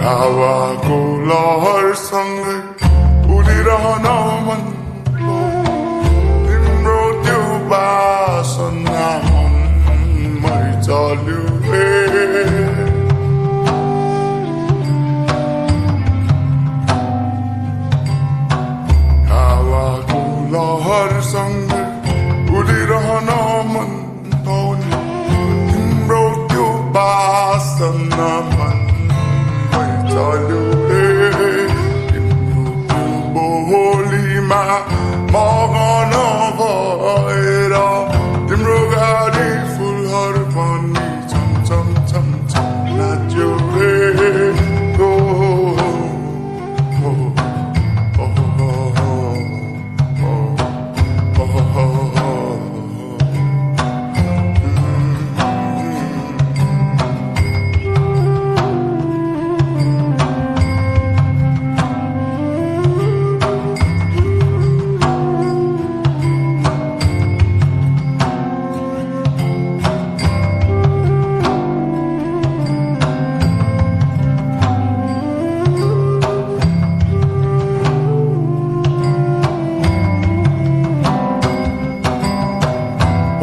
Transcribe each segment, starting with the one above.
हावाको लहरसँगै उडिरहन मन तिम्रो त्यो बासना मनमै चल्यो हावाको लहरसँगै उडिरहन मन तिम्रो त्यो बासना मनमै चल्यो तिम्रो बोलीमा मगन भएर तिम्रो गाडी फुलहरू पनि छम छम नाच्यो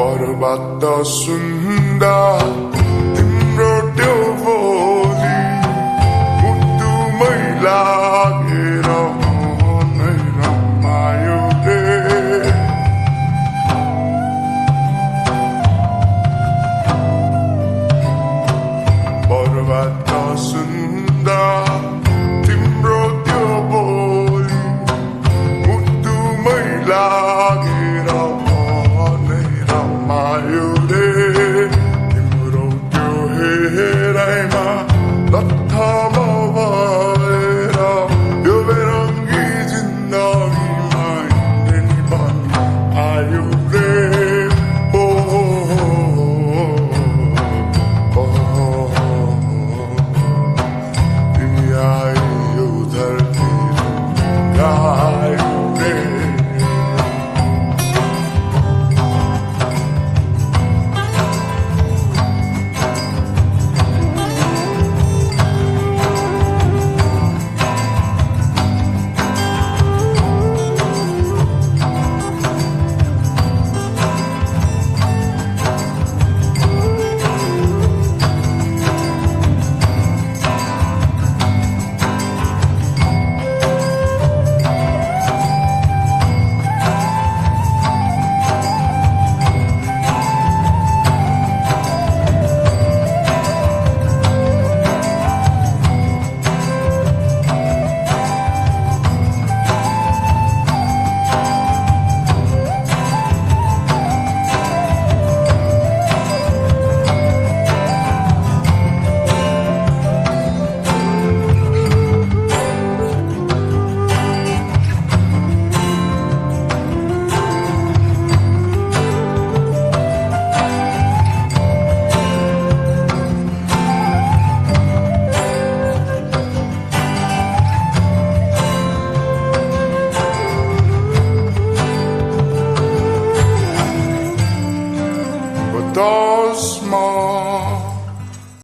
पर्वत सुन्दा तिम्रो त्यो बोली मुटुमै लागेर मनै रमायो पर्वत